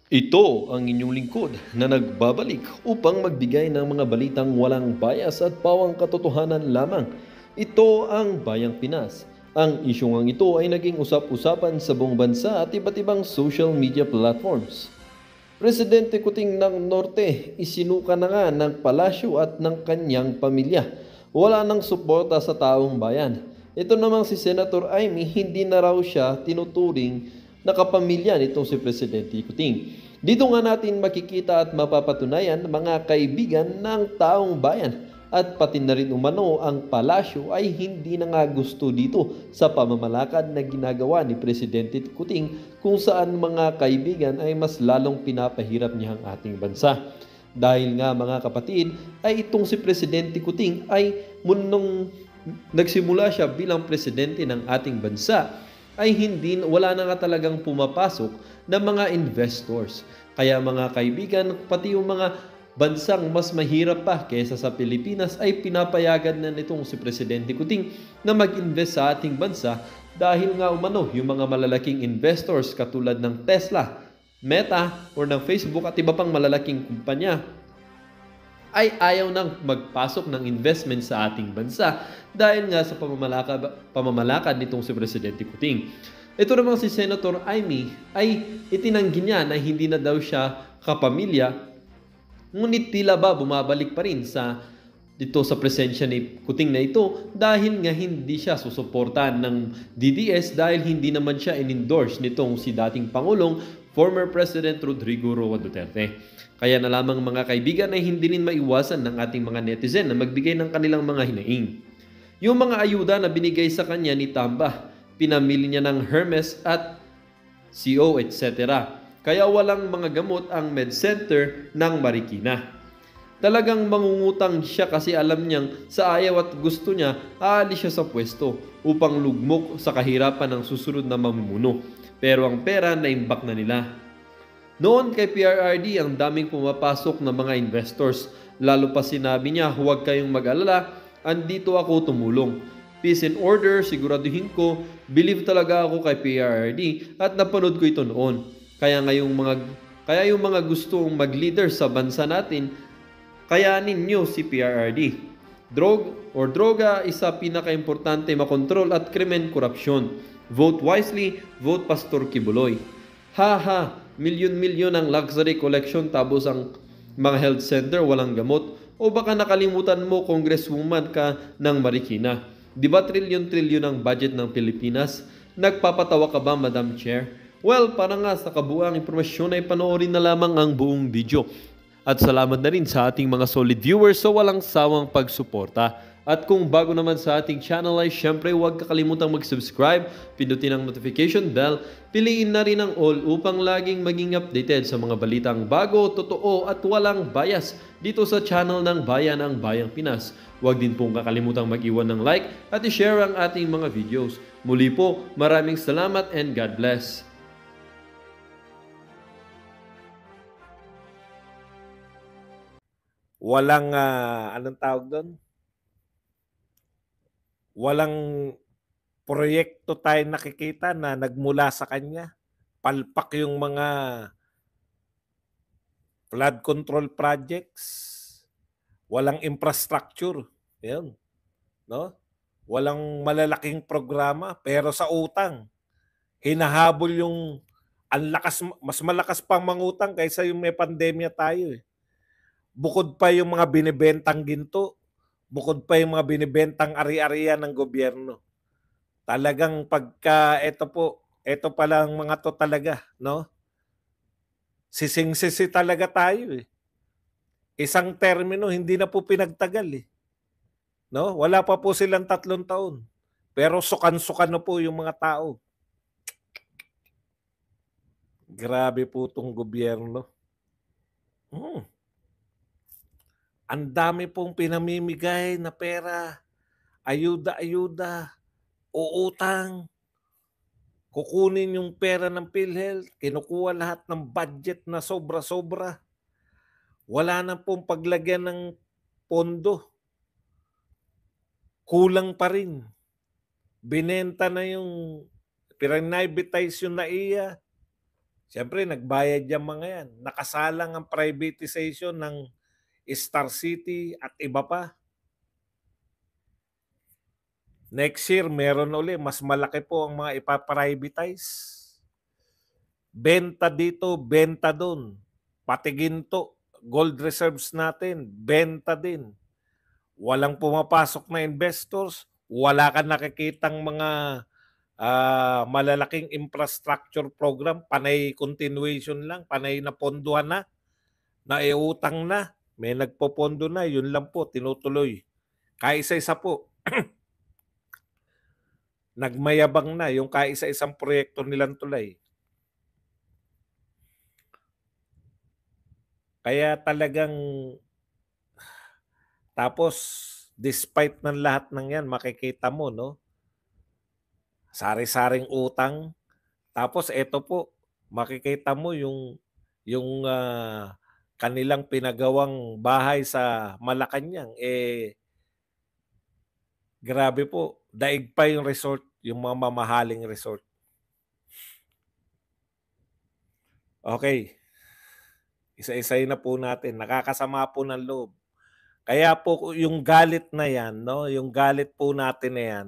Ito ang inyong lingkod na nagbabalik upang magbigay ng mga balitang walang bias at pawang katotohanan lamang. Ito ang Bayang Pinas. Ang isyong ito ay naging usap-usapan sa buong bansa at iba't ibang social media platforms. Presidente Kuting ng Norte, isinuka na nga ng palasyo at ng kanyang pamilya. Wala nang suporta sa taong bayan. Ito namang si Senator Amy, hindi na raw siya tinuturing na kapamilya nitong si Presidente Kuting. Dito nga natin makikita at mapapatunayan mga kaibigan ng taong bayan at pati na rin umano ang palasyo ay hindi na nga gusto dito sa pamamalakad na ginagawa ni Presidente Kuting kung saan mga kaibigan ay mas lalong pinapahirap niya ang ating bansa. Dahil nga mga kapatid ay itong si Presidente Kuting ay munong nagsimula siya bilang presidente ng ating bansa ay wala na nga talagang pumapasok na mga investors. Kaya mga kaibigan, pati yung mga bansang mas mahirap pa kaysa sa Pilipinas ay pinapayagan na nitong si Presidente Kuting na mag-invest sa ating bansa dahil nga umano yung mga malalaking investors katulad ng Tesla, Meta or ng Facebook at iba pang malalaking kumpanya ay ayaw nang magpasok ng investment sa ating bansa dahil nga sa pamamalakad nitong si Presidente Kuting. Ito namang si Senator Amy ay itinanggi niya na hindi na daw siya kapamilya, ngunit tila ba bumabalik pa rin dito sa presensya ni Kuting na ito dahil nga hindi siya susuportahan ng DDS dahil hindi naman siya in-endorse nitong si dating Pangulong former President Rodrigo Roa Duterte. Kaya na lamang mga kaibigan ay hindi rin maiwasan ng ating mga netizen na magbigay ng kanilang mga hinaing. Yung mga ayuda na binigay sa kanya ni Tamba, pinamili niya ng Hermes at CO etc. Kaya walang mga gamot ang MedCenter ng Marikina. Talagang mangungutang siya kasi alam niyang sa ayaw at gusto niya, aalis siya sa pwesto upang lugmok sa kahirapan ng susunod na mamumuno. Pero ang pera naimbak na nila. Noon kay PRRD, ang daming pumapasok na mga investors. Lalo pa sinabi niya, huwag kayong mag-alala, andito ako tumulong. Peace and order, siguraduhin ko, believe talaga ako kay PRRD at napanood ko ito noon. Kaya yung mga gustong mag-leader sa bansa natin, kayanin nyo si PRRD. Droga isa pinaka-importante makontrol at krimen korupsyon. Vote wisely, vote Pastor Kibuloy. Haha, milyon-milyon ang luxury collection tapos ang mga health center walang gamot. O baka nakalimutan mo congresswoman ka ng Marikina. Di ba trilyon-trilyon ang budget ng Pilipinas? Nagpapatawa ka ba, Madam Chair? Well, para nga sa kabuuang impormasyon ay panoorin na lamang ang buong video. At salamat na rin sa ating mga solid viewers sa walang sawang pagsuporta. At kung bago naman sa ating channel ay syempre huwag kakalimutang mag-subscribe, pindutin ang notification bell, piliin na rin ang all upang laging maging updated sa mga balitang bago, totoo at walang bias dito sa channel ng Bayan ang Bayang Pinas. Huwag din pong kakalimutang mag-iwan ng like at i-share ang ating mga videos. Muli po, maraming salamat and God bless. Walang, anong tawag doon? Walang proyekto tayo nakikita na nagmula sa kanya. Palpak yung mga flood control projects. Walang infrastructure. Yan, no? Walang malalaking programa, pero sa utang, hinahabol yung mas malakas pang mangutang kaysa yung may pandemya tayo eh. Bukod pa yung mga binibentang ginto, bukod pa yung mga binibentang ari-arian ng gobyerno. Talagang pagka ito pala ang mga to talaga, no? Sising-sisi talaga tayo eh. Isang termino hindi na po pinagtagal eh. No? Wala pa po silang 3 taon. Pero sukan-sukan na po yung mga tao. Grabe po tong gobyerno. Ang dami pong pinamimigay na pera, ayuda-ayuda, uutang, kukunin yung pera ng PhilHealth, kinukuha lahat ng budget na sobra-sobra. Wala na pong paglagyan ng pondo. Kulang pa rin. Binenta na yung, pinanibitize yung NAIA. Siyempre, nagbayad yung mga yan. Nakasalang ang privatization ng Star City at iba pa. Next year, meron uli. Mas malaki po ang mga ipaprivatize. Benta dito, benta doon. Pati ginto, gold reserves natin, benta din. Walang pumapasok na investors, wala ka nakikitang mga malalaking infrastructure program, panay continuation lang, panay na ponduhan na, naiutang na, may nagpopondo na, yun lang po, tinutuloy. Kaisa-isa po, nagmayabang na yung kaisa-isang proyekto nilang tulay. Kaya talagang, tapos, despite ng lahat ng yan, makikita mo, no? Sari-saring utang. Tapos, eto po, makikita mo yung kanilang pinagawang bahay sa Malacanang. Grabe po, daig pa yung resort, yung mga mamahaling resort. Okay. Isa-isay na po natin. Nakakasama po ng loob. Kaya po yung galit na yan, no? Yung galit po natin na yan,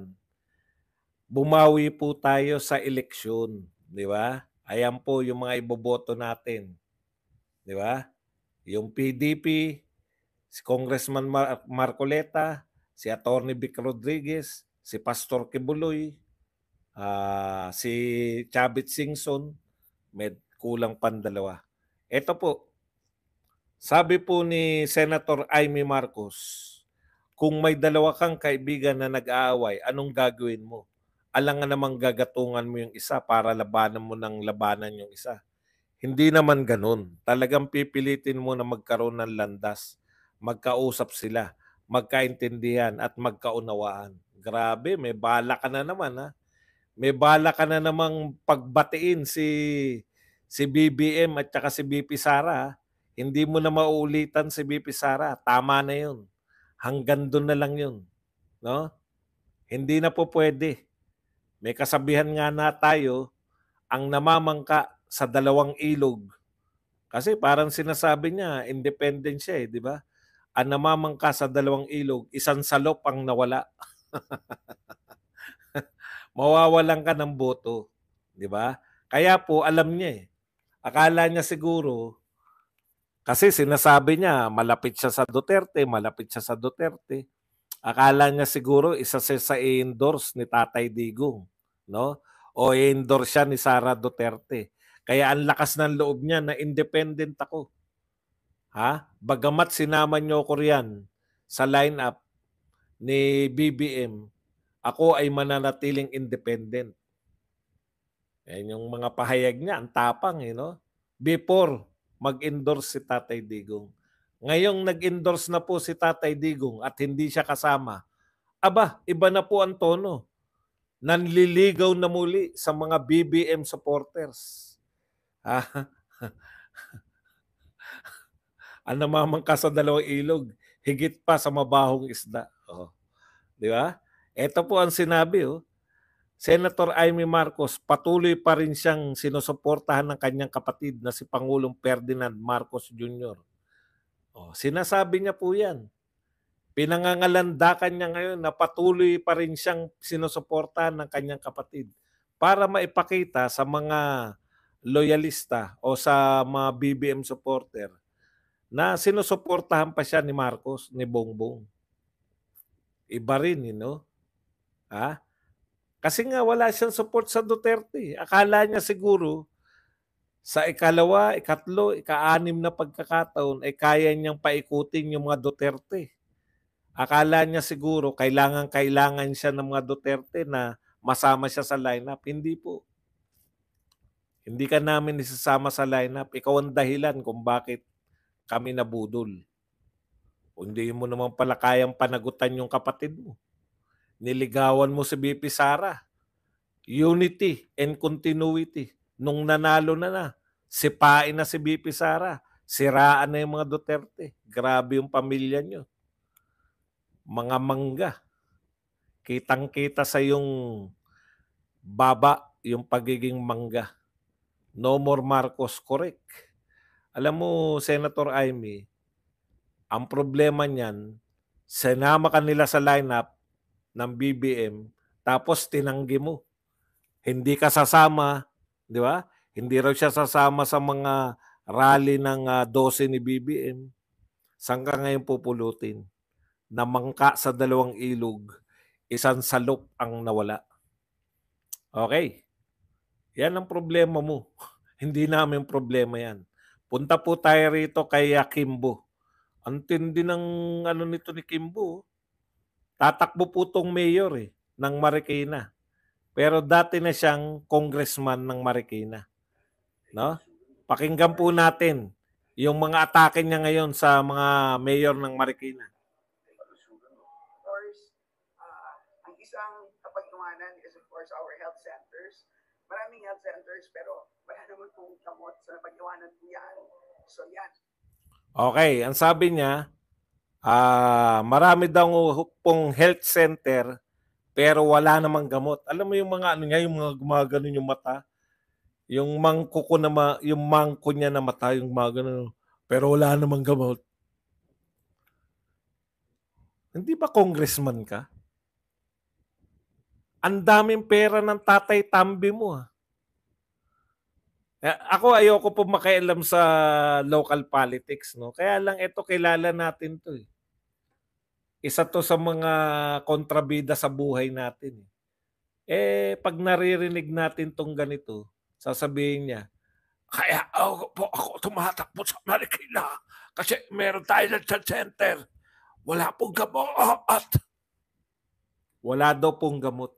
bumawi po tayo sa eleksyon, di ba? Ayan po yung mga iboboto natin, di ba? Yung PDP, si Congressman Marcoleta, si Attorney Vic Rodriguez, si Pastor Kibuloy, si Chavit Singson, may kulang pandalawa. Ito po, sabi po ni Senator Amy Marcos, kung may dalawa kang kaibigan na nag-aaway, anong gagawin mo? Alangan namang gagatungan mo yung isa para labanan mo ng labanan yung isa. Hindi naman ganun. Talagang pipilitin mo na magkaroon ng landas. Magkausap sila, magkaintindihan at magkaunawaan. Grabe, may bala ka na naman ha. May bala ka na namang pagbatiin si BBM at saka si BP Sara. Ha? Hindi mo na mauulitan si BP Sara. Tama na yun. Hanggang doon na lang yun. No? Hindi na po pwede. May kasabihan nga na tayo, ang namamangka sa dalawang ilog. Kasi parang sinasabi niya, independent siya di ba? Ang namamangka sa dalawang ilog, isang salop ang nawala. Mawawalan ka ng boto. Di ba? Kaya po, alam niya Akala niya siguro, kasi sinasabi niya, malapit siya sa Duterte, malapit siya sa Duterte. Akala niya siguro, isa siya sa i-endorse ni Tatay Digong. No? O i-endorse siya ni Sara Duterte. Kaya ang lakas ng loob niya na independent ako. Ha? Bagamat sinama niyo ko riyan sa lineup ni BBM, ako ay mananatiling independent. Yan yung mga pahayag niya, ang tapang, no? Before mag-endorse si Tatay Digong. Ngayong nag-endorse na po si Tatay Digong at hindi siya kasama, aba, iba na po ang tono. Nanliligaw na muli sa mga BBM supporters. Ang namamangka sa dalawang ilog, higit pa sa mabahong isda. Oh. Di ba? Ito po ang sinabi, Senator Amy Marcos, patuloy pa rin siyang sinusuportahan ng kanyang kapatid na si Pangulong Ferdinand Marcos Jr. Sinasabi niya po yan. Pinangangalandakan niya ngayon na patuloy pa rin siyang sinusuportahan ng kanyang kapatid para maipakita sa mga loyalista o sa mga BBM supporter na sinusuportahan pa siya ni Marcos, ni Bongbong. Iba rin, Ha? Kasi nga wala siyang support sa Duterte. Akala niya siguro sa ikalawa, ikatlo, ika-anim na pagkakataon ay kaya niyang paikutin yung mga Duterte. Akala niya siguro kailangan siya ng mga Duterte na masama siya sa lineup. Hindi po. Hindi ka namin isasama sa lineup. Ikaw ang dahilan kung bakit kami nabudol. O hindi mo naman pala kayang panagutan yung kapatid mo. Niligawan mo si BP Sara. Unity and continuity. Nung nanalo na, sipain na si BP Sara. Siraan na yung mga Duterte. Grabe yung pamilya nyo. Mga mangga. Kitang-kita sa yung baba, yung pagiging mangga. No more Marcos, correct. Alam mo, Senator Amy, ang problema niyan, sinama ka nila sa lineup ng BBM, tapos tinanggi mo. Hindi ka sasama, di ba? Hindi raw siya sasama sa mga rally ng 12 ni BBM. Saan ka ngayon pupulutin? Namangka sa dalawang ilog, isang salop ang nawala. Okay. Yan ang problema mo. Hindi namin problema yan. Punta po tayo rito kay Kimbo. Ang tindi ng ano nito ni Kimbo. Tatakbo po tong mayor ng Marikina. Pero dati na siyang congressman ng Marikina. No? Pakinggan po natin yung mga atake niya ngayon sa mga mayor ng Marikina. Of course, ang isang kapag-iwanan is of course our health centers. Maraming health centers pero wala naman pong gamot sa napag-iwanan po yan. So yan. Okay, ang sabi niya, marami daw pong health center pero wala namang gamot. Alam mo yung mga ano niya, yung mga gumaganon yung mata, yung yung mangko niya na mata, yung gumaganon, pero wala namang gamot. Hindi ba congressman ka? Ang daming pera ng Tatay Tambi mo. Ako ayoko po makialam sa local politics, no? Kaya lang ito kilala natin 'to eh. Isa 'to sa mga kontrabida sa buhay natin. Pag naririnig natin 'tong ganito, sasabihin niya, kaya ako tumatakbo sa Marikina kasi meron tayo ng center. Wala pong gamot. Wala daw pong gamot.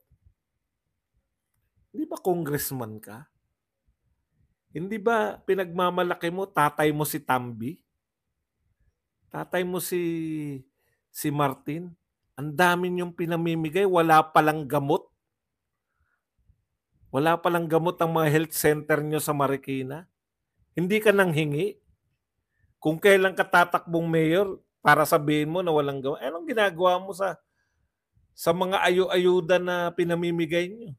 Hindi ba congressman ka? Hindi ba pinagmamalaki mo, tatay mo si Tambi? Tatay mo si Martin? Ang dami niyong pinamimigay, wala palang gamot. Wala palang gamot ang mga health center niyo sa Marikina. Hindi ka nang hingi. Kung kailan ka tatakbong mayor para sabihin mo na walang gamot, anong ginagawa mo sa mga ayu-ayuda na pinamimigay niyo?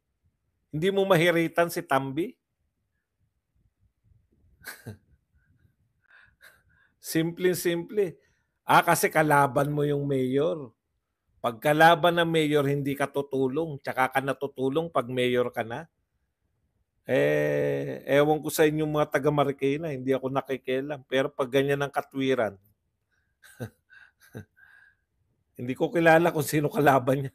Hindi mo mahiritan si Tambi? Simple-simple. Kasi kalaban mo yung mayor. Pag kalaban ng mayor, hindi ka tutulong. Tsaka ka natutulong pag mayor ka na. Ewan ko sa inyong mga taga Marikina, hindi ako nakikialam. Pero pag ganyan ang katwiran, hindi ko kilala kung sino kalaban niya.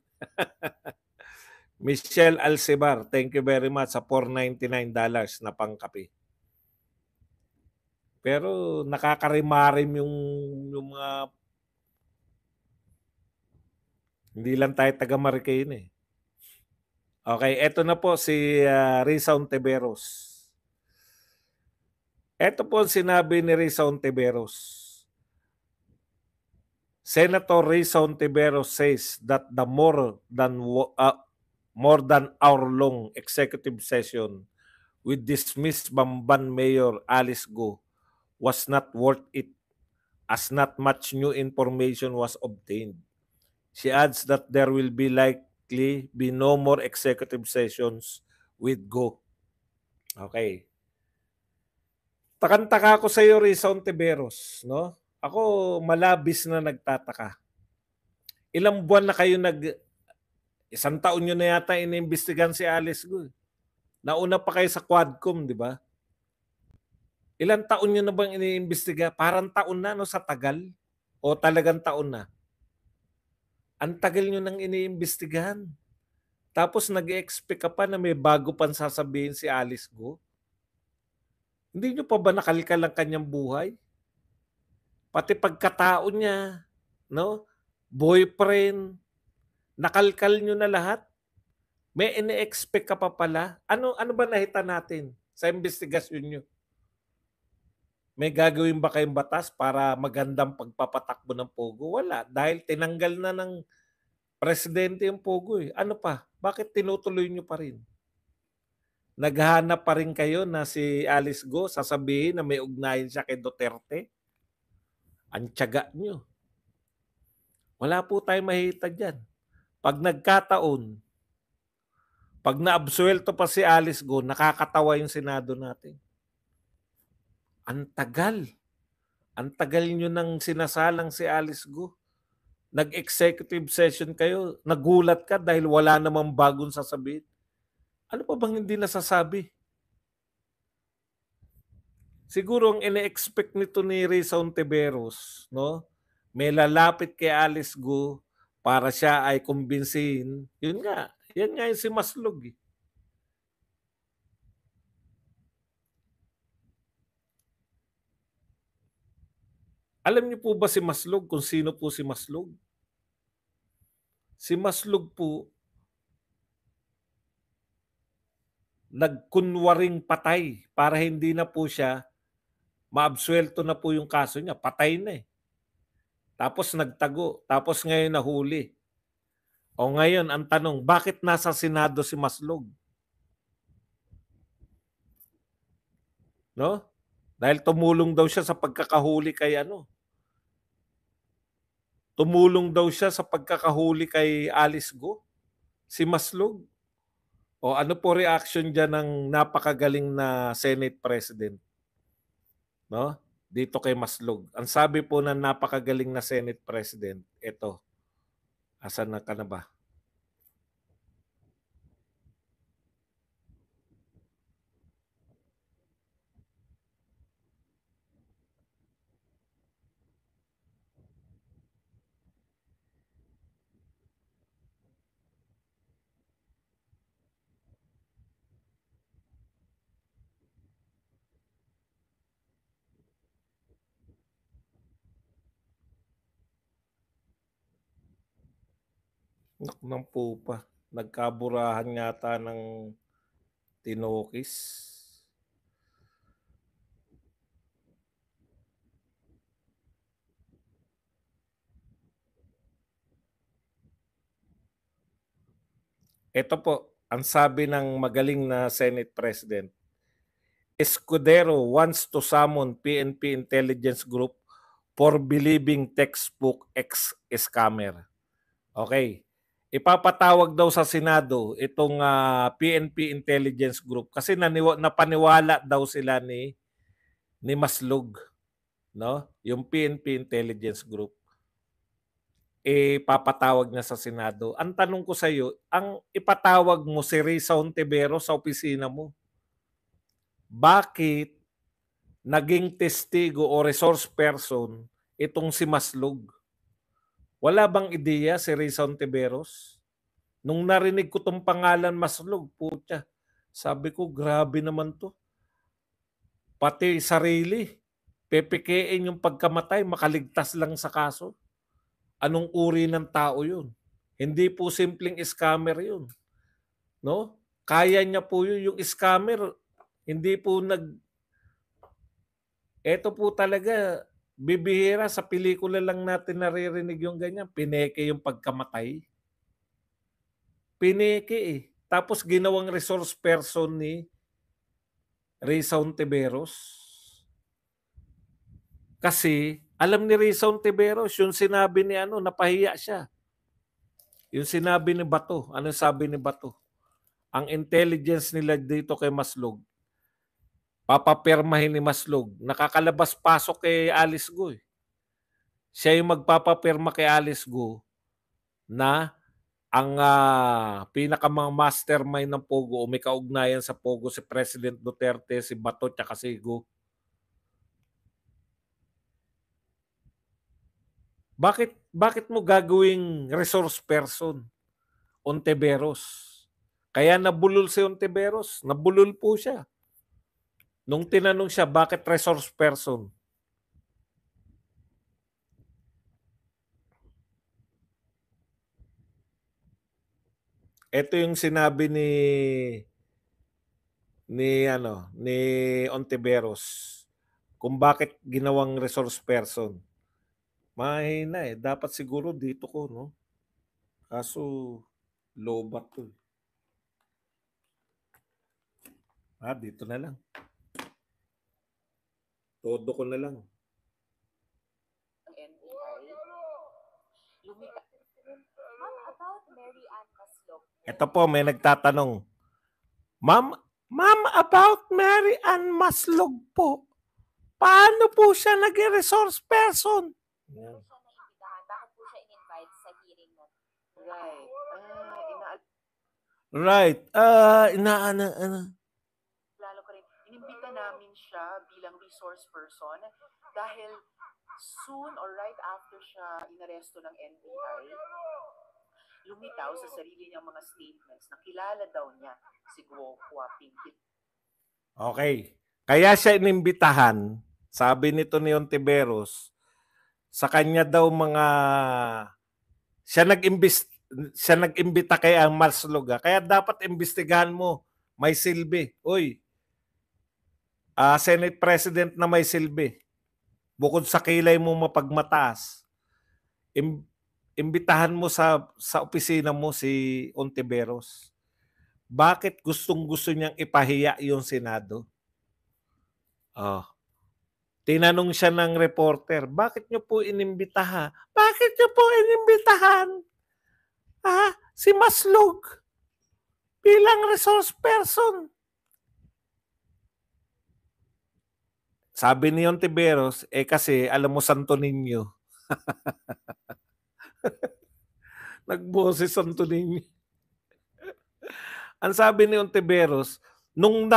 Michelle Alcebar, thank you very much sa $499 na pangkape. Pero nakakarimarim yung mga hindi lang tayo taga Marikina eh. Okay, eto na po si Risa Ontiveros. Eto po ang sinabi ni Risa Ontiveros. Senator Risa Ontiveros says that the more than hour-long executive session with dismissed Bamban Mayor Alice Go was not worth it as not much new information was obtained. She adds that there will likely be no more executive sessions with Go. Okay. Takantaka ako sa iyo, Risa Ontiveros, no? Ako malabis na nagtataka. Ilang buwan na kayo isang taon nyo na yata iniimbestigahan si Alice Go. Nauna pa kayo sa Quadcom, di ba? Ilang taon nyo na bang iniimbestiga? Parang taon na, no, sa tagal? O talagang taon na? Ang tagal nyo nang iniimbestigahan. Tapos nag-expect ka pa na may bago pang sasabihin si Alice Go? Hindi nyo pa ba nakalkal ang kanyang buhay? Pati pagkatao niya, no? Boyfriend, nakalkal nyo na lahat? May ine-expect ka pa pala? Ano ba nakita natin sa investigasyon nyo? May gagawin ba kayong batas para magandang pagpapatakbo ng Pogo? Wala. Dahil tinanggal na ng presidente yung Pogo eh. Ano pa? Bakit tinutuloy nyo pa rin? Naghahanap pa rin kayo na si Alice Go sasabihin na may ugnayan siya kay Duterte? Ang tiyaga nyo. Wala po tayong mahita dyan. Pag nagkataon, pag naabsuelto pa si Alice Go, nakakatawa yung Senado natin. Ang tagal. Ang tagal nyo nang sinasalang si Alice Go. Nag-executive session kayo, nagulat ka dahil wala namang bagong sasabihin. Ano pa bang hindi nasasabi? Siguro ang ine-expect nito ni Risa Ontiveros, no? May lalapit kay Alice Go para siya ay kumbinsihin. Yun nga, yan nga yung si Maslog. Alam niyo po ba si Maslog kung sino po si Maslog? Si Maslog po, nagkunwaring patay para hindi na po siya maabsuelto na po yung kaso niya. Patay na eh. Tapos nagtago. Tapos ngayon nahuli. O ngayon, ang tanong, bakit nasa Senado si Maslog? No? Dahil tumulong daw siya sa pagkakahuli kay ano? Tumulong daw siya sa pagkakahuli kay Alice Go? Si Maslog? O ano po reaction dyan ng napakagaling na Senate President? No? Dito kay Maslog. Ang sabi po ng napakagaling na Senate President, ito. Asan na ka na ba? Naknang po pa. Nagkaburahan yata ng tinokis. Ito po, ang sabi ng magaling na Senate President, Escudero wants to summon PNP Intelligence Group for believing textbook ex-scammer. Okay. Ipapatawag daw sa Senado itong PNP Intelligence Group kasi napaniwala daw sila ni Maslog, no? Yung PNP Intelligence Group. Papatawag niya sa Senado. Ang tanong ko sa iyo, ang ipatawag mo si Risa Ontiveros sa opisina mo. Bakit naging testigo o resource person itong si Maslog? Wala bang ideya si Risa Ontiveros? Nung narinig ko tong pangalan Maslog, putya, sabi ko, grabe naman to. Pati sarili, pepekein yung pagkamatay, makaligtas lang sa kaso. Anong uri ng tao yun? Hindi po simpleng scammer yun. No? Kaya niya po yun. Yung scammer, hindi po Eto po talaga, bibihira sa pelikula lang natin naririnig yung ganyan. Pineke yung pagkamatay. Pineke eh. Tapos ginawang resource person ni Risa Ontiveros. Kasi alam ni Risa Ontiveros, yung sinabi ni napahiya siya. Yung sinabi ni Bato, ano sabi ni Bato? Ang intelligence nila dito kay Maslog, papapirmahin ni Maslog. Nakakalabas-pasok kay Alice Go. Siya yung magpapapirma kay Alice Go na ang pinakamang mastermind ng Pogo o may kaugnayan sa Pogo si President Duterte, si Bato, tsaka si Go. Bakit mo gagawing resource person Ontiveros? Kaya nabulol si Ontiveros. Nabulol po siya. Nung tinanong siya, bakit resource person? Ito yung sinabi ni Ontiveros kung bakit ginawang resource person. Mahina eh. Dapat siguro dito ko, no? Kaso, lobat to. Dito na lang. Todo ko na lang. Ma'am, about Mary Ann Maslog. Ito po, may nagtatanong. Ma'am, about Mary Ann Maslog po. Paano po siya naging resource person? Yan. Siya naimbitahan. Bakit po siya in-invite sa hearing na? Right. Right. Ano. Lalo ko rin, inimbita namin siya bilang resource person dahil soon or right after siya inaresto ng NBI, lumitaw sa sarili niyang mga statements na kilala daw niya si Guo Huaping. Okay. Kaya siya inimbitahan, sabi nito ni Ontiveros, sa kanya daw siya nag-imbita kay ang Maslog. Kaya dapat imbestigahan mo, may silbi. Uy, Senate President na may silbi. Bukod sa kilay mo mapagmataas, imbitahan mo sa opisina mo si Ontiveros. Bakit gustong-gusto niyang ipahiya yung Senado? Tinanong siya ng reporter, bakit niyo po inimbitahan? Bakit niyo po inimbitahan? Si Maslog bilang resource person. Sabi ni Ontiveros, kasi alam mo Santo Niño. Nagboses Santo Niño. Ang sabi ni Ontiveros, nung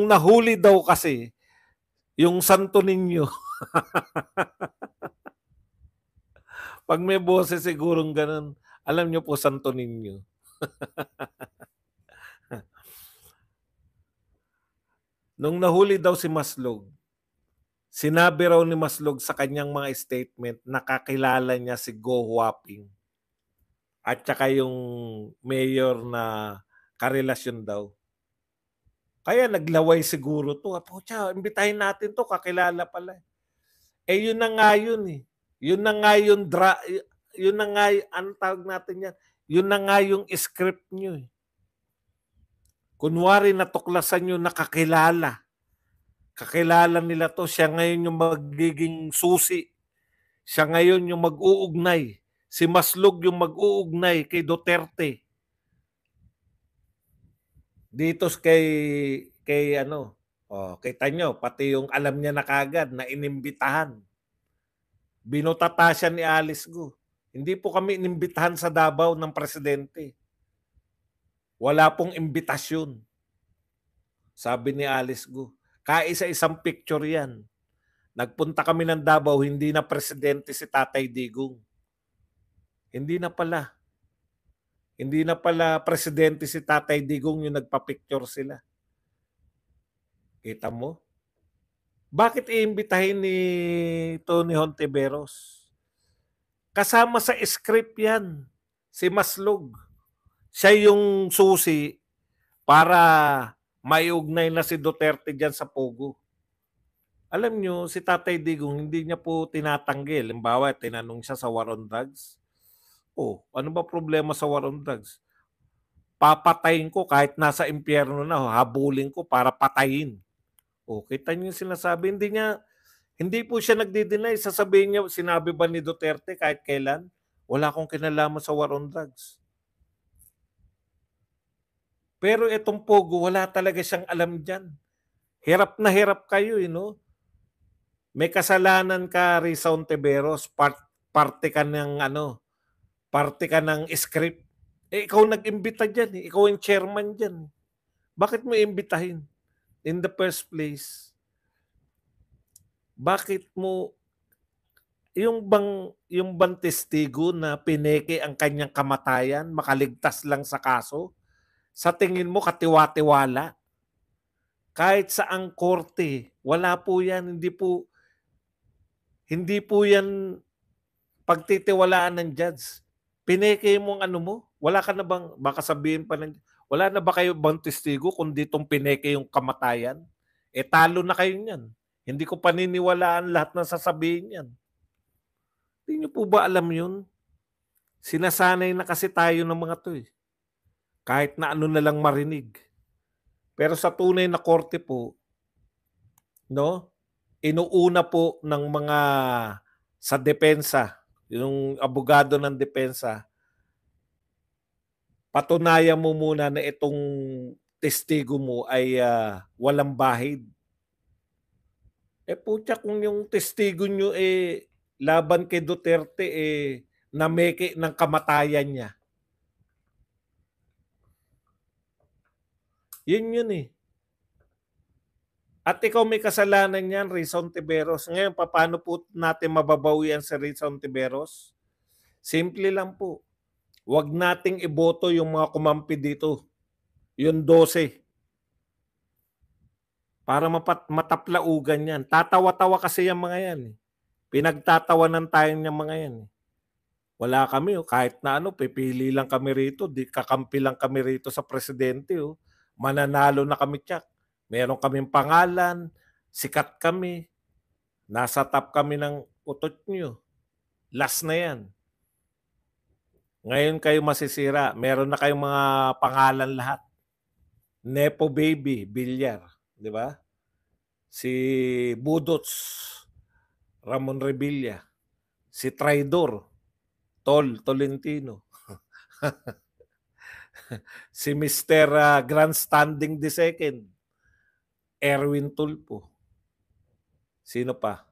nahuli daw kasi yung Santo Niño. Pag may boses sigurong ganun, alam niyo po Santo Niño. Nung nahuli daw si Maslog, sinabi raw ni Maslog sa kanyang mga statement na kakilala niya si Guo Huaping at saka yung mayor na karelasyon daw. Kaya naglaway siguro to. Pucha, imbitahin natin to, kakilala pala. Yun na nga yun eh. Yun na nga yung yun na nga, anong tawag natin yan? Yun na nga yung script nyo eh. Kunwari natuklasan nyo nakakilala. Kakilala nila to, siya ngayon yung magiging susi. Siya ngayon yung mag-uugnay. Si Maslog yung mag-uugnay kay Duterte. Dito kay kita nyo, pati yung alam niya na kagad na inimbitahan. Binutata siya ni Alice Go. Hindi po kami inimbitahan sa Davao ng presidente. Wala pong imbitasyon. Sabi ni Alice Go. Kaisa-isang picture yan. Nagpunta kami ng Davao, hindi na presidente si Tatay Digong. Hindi na pala. Hindi na pala presidente si Tatay Digong yung nagpa-picture sila. Kita mo? Bakit iimbitahin ni Tony Hontiveros? Kasama sa script yan, si Maslog. Siya yung susi para maiugnay na si Duterte dyan sa Pogo. Alam nyo, si Tatay Digong, hindi niya po tinatanggil. Halimbawa, tinanong siya sa war on drugs. Ano ba problema sa war on drugs? Papatayin ko kahit nasa impyerno na, habulin ko para patayin. Kita niyo yung sinasabi. Hindi po siya nagdi-deny. Sasabihin niya, sinabi ba ni Duterte kahit kailan? Wala akong kinalaman sa war on drugs. Pero itong Pogo, wala talaga siyang alam dyan. Hirap na hirap kayo, no? May kasalanan ka, Risa Ontiveros, parte ka ng script. Ikaw nag-imbita dyan. Ikaw yung chairman dyan. Bakit mo imbitahin? In the first place, bakit mo yung bang testigo na pineke ang kanyang kamatayan, makaligtas lang sa kaso, sa tingin mo katiwa-tiwala? Kahit sa ang korte, wala po yan, hindi po yan pagtitiwalaan ng judge. Pineke mo ang mo, wala ka na bang, baka sabihin pa ng, wala na ba kayo bang testigo kung ditong pineke yung kamatayan? Talo na kayo niyan. Hindi ko paniniwalaan lahat ng sasabihin yan. Hindi niyo po ba alam yun? Sinasanay na kasi tayo ng mga to eh. Kahit na ano na lang marinig. Pero sa tunay na korte po, inuuna po ng mga sa depensa, yung abogado ng depensa, patunayan mo muna na itong testigo mo ay walang bahid. Putya, kung yung testigo nyo laban kay Duterte nameke ng kamatayan niya. Yun eh. At ikaw may kasalanan yan, Rizon Tiberos. Ngayon, paano po natin mababawian si Rizon Tiberos? Simple lang po. Huwag nating iboto yung mga kumampi dito. Yung 12. Para mataplaugan yan. Tatawa-tawa kasi yung mga yan. Pinagtatawanan tayo ng mga yan. Wala kami. Kahit na pipili lang kami rito. Kakampi lang kami rito sa presidente. Mananalo na kami, tsak. Meron kaming pangalan. Sikat kami. Nasa top kami ng utot nyo. Last na yan. Ngayon kayo masisira. Meron na kayong mga pangalan lahat. Nepo Baby, Bilyar. Di ba? Si Budots, Ramon Revilla. Si Traidor, Tolentino. Si Mr. Grandstanding II, Erwin Tulfo. Sino pa?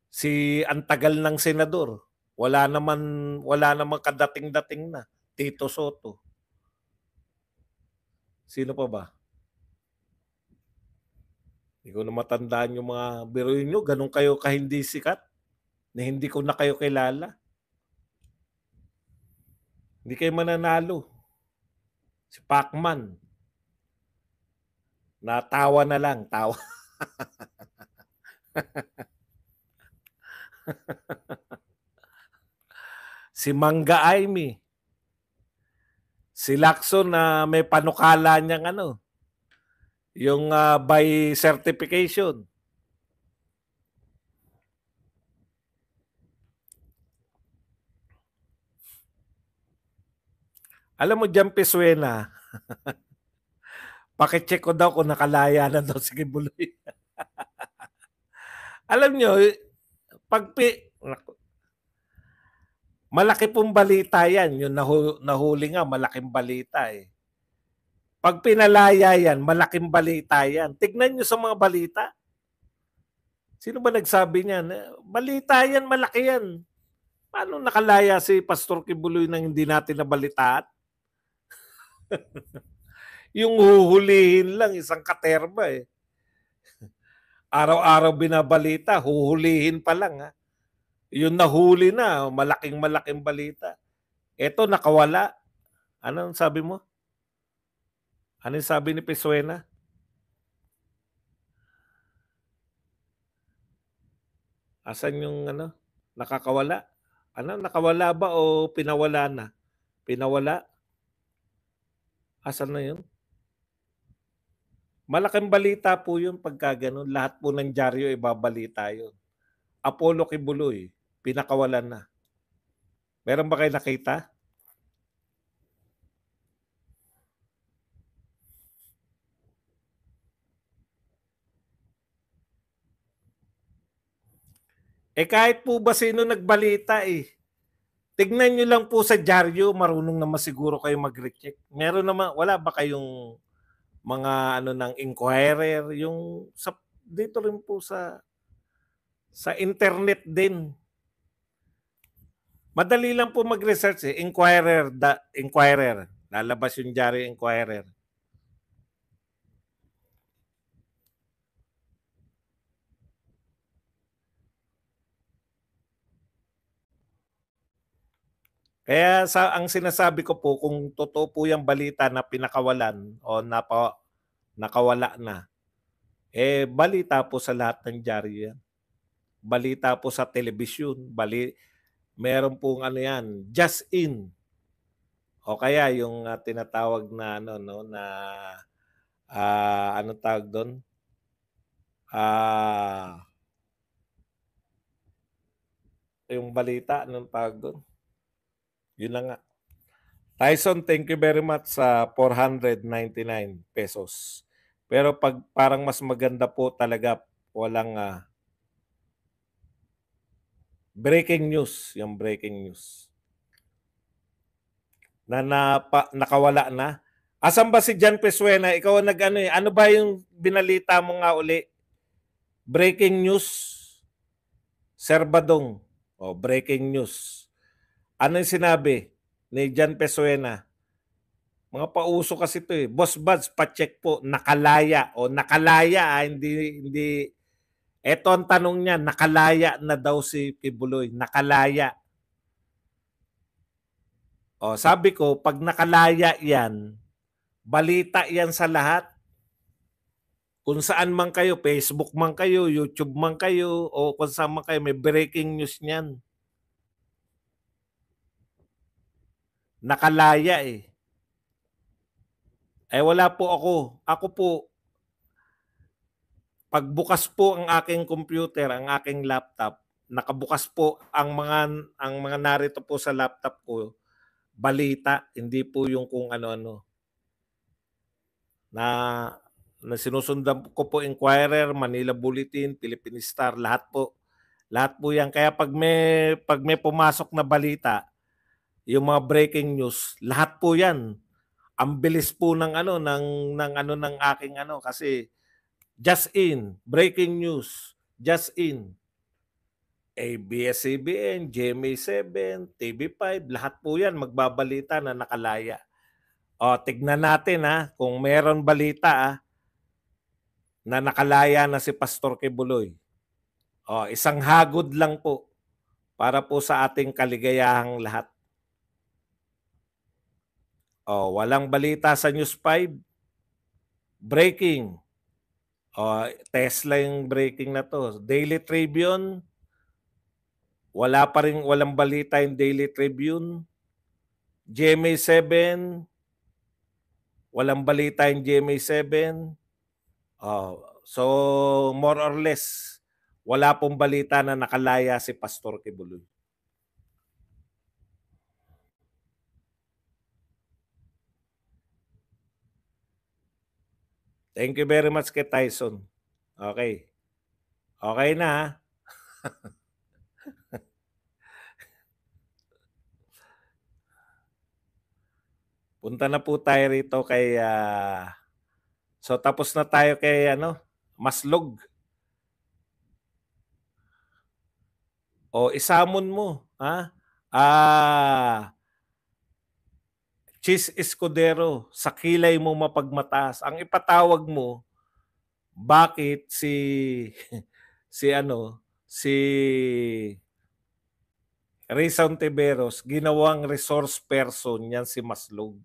Si antagal ng senador. Wala naman kadating-dating na. Tito Soto. Sino pa ba? Hindi ko na matandaan yung mga biruin nyo. Ganun kayo kahindi sikat na hindi ko na kayo kilala. Hindi kayo mananalo. Si Pacman. Natawa na lang. Tawa. Si Mangga Aimee. Si Lacson na may panukala niyang yung by certification. Alam mo dyan, Pesuena, pakicheck ko daw kung nakalaya na daw si Kibuloy. Alam nyo, malaki pong balita yan. Yung nahuli nga, malaking balita eh. Pag pinalaya yan, malaking balita yan. Tignan nyo sa mga balita. Sino ba nagsabi niyan? Balita yan, malaki yan. Paano nakalaya si Pastor Kibuloy nang hindi natin nabalitaan? Yung huhulihin lang, isang katerba eh. Araw-araw binabalita, huhulihin pa lang ha. Yung nahuli na, malaking balita. Ito, nakawala. Ano sabi mo? Ano sabi ni Pesuena? Asan yung nakakawala? Nakawala ba o pinawala na? Pinawala? Asan na yun? Malaking balita po yun pagka ganun. Lahat po ng dyaryo ibabalita yun. Apollo Kibuloy, pinakawalan na. Meron ba kayo nakita? Kahit po ba sino nagbalita Tignan nyo lang po sa dyaryo, marunong naman siguro kayo mag-recheck. Meron naman, wala ba kayong mga ng Inquirer, yung dito rin po sa internet din. Madali lang po mag-research Inquirer. Lalabas yung dyaryo Inquirer. Kaya ang sinasabi ko po, kung totoo po yung balita na pinakawalan o nakawala na, balita po sa lahat ng dyaryo yan. Balita po sa telebisyon. Meron pong yan, just in. O kaya yung tinatawag na anong tawag doon? Yung balita, anong tawag doon? Yun na nga. Tyson, thank you very much sa 499 pesos. Pero parang mas maganda po talaga, walang breaking news. Yung breaking news. Nakawala na. Asan ba si Jan Pesuena? Ikaw ang ano ba yung binalita mo nga uli? Breaking news, Sir Badong. Breaking news. Ano yung sinabi ni Jan Pesuena? Mga pauso kasi ito eh. Boss Buds, pa-check po, nakalaya. Nakalaya, hindi. Eto ang tanong niya, nakalaya na daw si Kibuloy. Nakalaya. Sabi ko, pag nakalaya yan, balita yan sa lahat. Kung saan man kayo, Facebook man kayo, YouTube man kayo, o kung saan man kayo, may breaking news niyan. Nakalaya eh. Wala po ako. Ako po, pagbukas po ang aking computer, ang aking laptop, nakabukas po ang mga narito po sa laptop ko, balita, hindi po yung kung ano-ano. Na sinusundan ko po Inquirer, Manila Bulletin, Philippine Star, lahat po. Lahat po 'yan. Kaya pag may pumasok na balita, yung mga breaking news, lahat po 'yan. Ang bilis po ng aking kasi just in, breaking news, just in. ABS-CBN, GMA7, TV5, lahat po 'yan magbabalita na nakalaya. Tignan natin kung meron balita na nakalaya na si Pastor Kibuloy. Isang hagod lang po para po sa ating kaligayahang lahat. Walang balita sa News 5. Breaking. Tesla yung breaking na to. Daily Tribune. Walang balita yung Daily Tribune. GMA7. Walang balita yung GMA7. So, more or less, wala pong balita na nakalaya si Pastor Kibuloy. Thank you very much kay Tyson. Okay. Okay na Punta na po tayo rito kay so tapos na tayo kay Maslog. Isamon mo, Cheese Escudero, sa kilay mo mapagmataas. Ang ipatawag mo, bakit si Rizal Tiberos ginawang resource person yan si Maslog.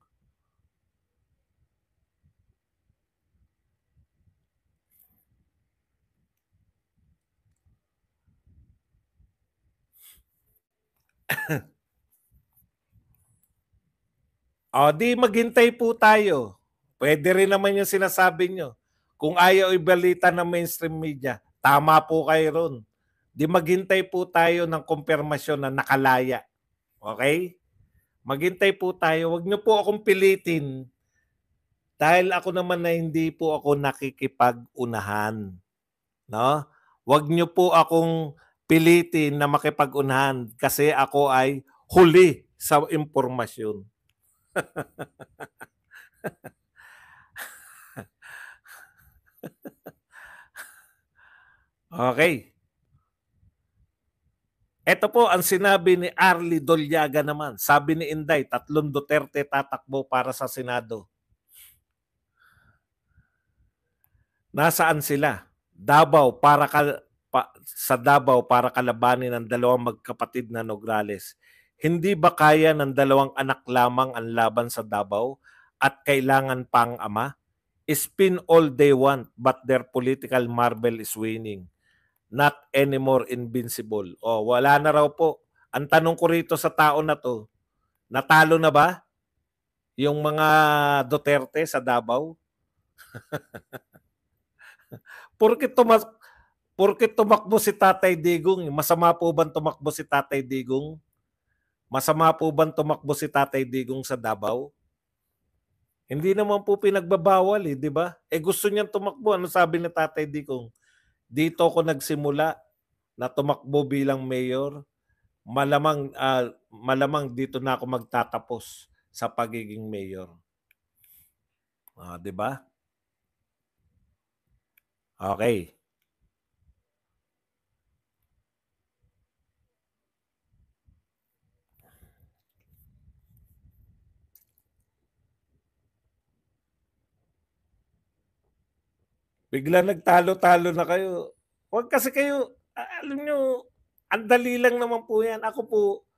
Di maghintay po tayo. Pwede rin naman yung sinasabi nyo. Kung ayaw ibalita ng mainstream media, tama po kayo ron. Di maghintay po tayo ng kumpirmasyon na nakalaya. Okay? Maghintay po tayo. Huwag nyo po akong pilitin dahil ako naman na hindi po ako nakikipag-unahan. No? Huwag nyo po akong pilitin na makipag-unahan kasi ako ay huli sa impormasyon. Okay. Ito po ang sinabi ni Arlie Dolyaga naman. Sabi ni Inday, 3 Duterte tatakbo para sa Senado. Nasaan sila? Sa Davao para kalabanin ang 2 magkapatid na Nograles. Hindi ba kaya ng 2 anak lamang ang laban sa Davao at kailangan pang ama? Spin all they want but their political marble is winning. Not anymore invincible. Wala na raw po. Ang tanong ko rito sa tao na to, natalo na ba yung mga Duterte sa Davao? Porque tumakbo si Tatay Digong, masama po ba tumakbo si Tatay Digong? Masama po ba tumakbo si Tatay Digong sa Davao? Hindi naman po pinagbabawal di ba? Gusto niyang tumakbo. Ano sabi ni Tatay Digong? Dito ako nagsimula na tumakbo bilang mayor. Malamang dito na ako magtatapos sa pagiging mayor. Di ba? Okay. Bigla nagtalo-talo na kayo. Huwag kasi kayo, alam nyo, ang dali lang naman po yan. Ako po,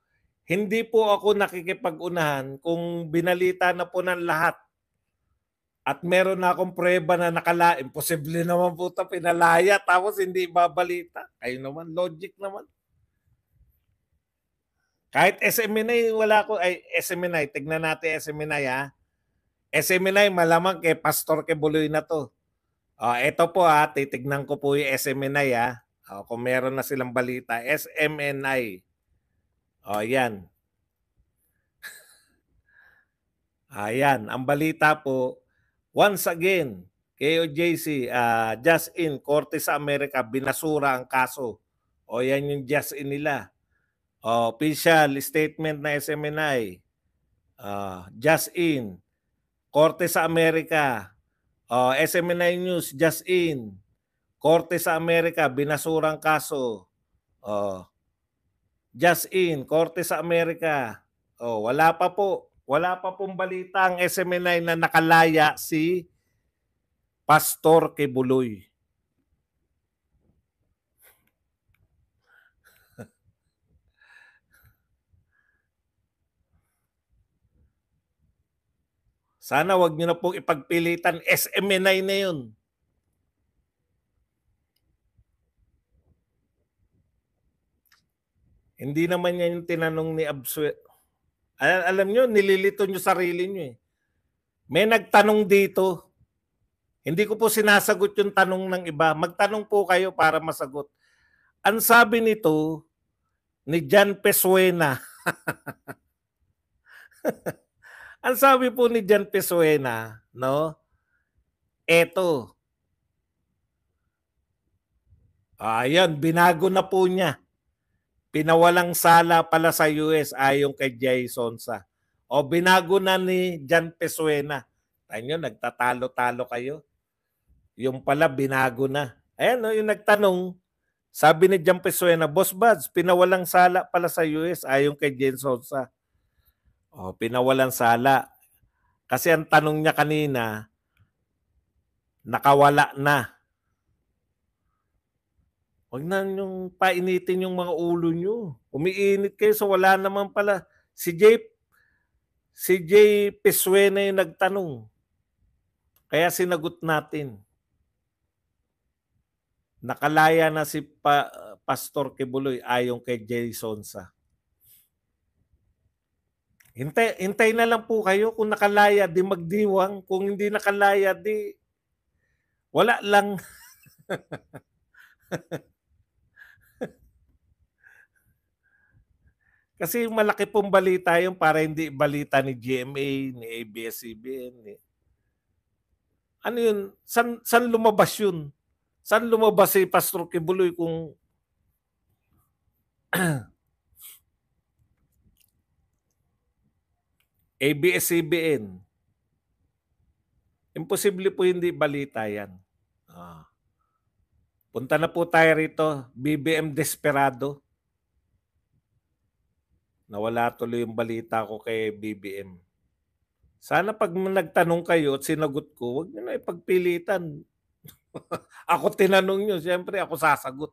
hindi po ako nakikipag-unahan kung binalita na po ng lahat at meron na akong prueba na nakala. Imposible naman po ito pinalaya tapos hindi babalita. Kayo naman, logic naman. Kahit SMNI, wala ko, ay SMNI, tignan natin SMNI ha. SMNI, malamang kay Pastor Kibuloy na to. Ito po ha, titignan ko po yung SMNI ha. Kung meron na silang balita, SMNI. Yan. Ayan, ang balita po, once again, KOJC, just in, Korte sa Amerika, binasura ang kaso. Yan yung just in nila. Official statement na SMNI, just in, Korte sa Amerika, SMNI News, just in, Korte sa Amerika, binasura ang kaso. Just in, Korte sa Amerika. Wala pa po. Wala pa pong balita ang SMNI na nakalaya si Pastor Kibuloy. Sana wag niyo na pong ipagpilitan, SMNI na yun. Hindi naman yan yung tinanong ni Absuel. Alam nyo, nililito nyo sarili nyo eh. May nagtanong dito. Hindi ko po sinasagot yung tanong ng iba. Magtanong po kayo para masagot. Ang sabi nito ni Jan Pesuena. Ang sabi po ni Jan Pesuena, no? Eto. Ayan, binago na po niya. Pinawalang sala pala sa US ayon kay Jay Sonsa. Binago na ni Jan Pesuena. Tayo, nagtatalo-talo kayo. Yung pala, binago na. Ayan, no, yung nagtanong, sabi ni Jan Pesuena, Boss Buds, pinawalang sala pala sa US ayon kay Jay Sonsa. Pinawalang sala. Kasi ang tanong niya kanina, nakawala na. Huwag na yung painitin yung mga ulo nyo. Umiinit kayo so wala naman pala. Si Jay Pesuena yung nagtanong. Kaya sinagot natin. Nakalaya na si Pastor Kibuloy ayon kay Jay Sonsa. Hintay na lang po kayo. Kung nakalaya, di magdiwang. Kung hindi nakalaya, di wala lang. Kasi malaki pong balita yun para hindi balita ni GMA, ni ABS-CBN. Ano yun? San lumabas yun? San lumabas si Pastor Kibuloy kung ABS-CBN? Imposible po hindi balita yan. Punta na po tayo rito. BBM Desperado. Nawala tuloy yung balita ko kay BBM. Sana pag nagtanong kayo at sinagot ko, huwag nyo na ipagpilitan. Ako tinanong nyo, siyempre ako sasagot.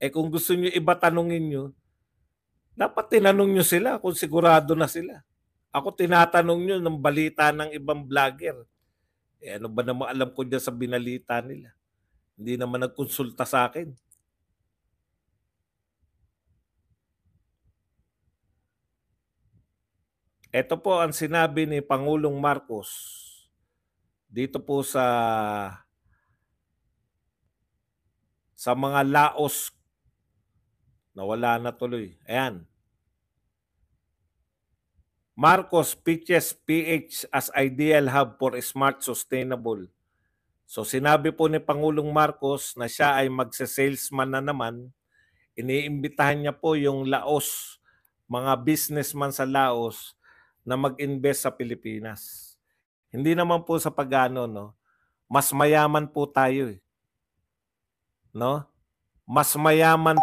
Kung gusto nyo iba tanongin nyo, dapat tinanong nyo sila kung sigurado na sila. Ako tinatanong nyo ng balita ng ibang vlogger. Ano ba naman alam ko dyan sa binalita nila? Hindi naman nagkonsulta sa akin. Ito po ang sinabi ni Pangulong Marcos dito po sa mga laos na wala na tuloy. Ayan. Marcos pitches PH as ideal hub for smart sustainable. So sinabi po ni Pangulong Marcos na siya ay magse-salesman na naman. Iniimbitahan niya po yung Laos, mga businessman sa Laos na mag-invest sa Pilipinas. Hindi naman po sa pagano, no? Mas mayaman po tayo, eh. No? Mas mayaman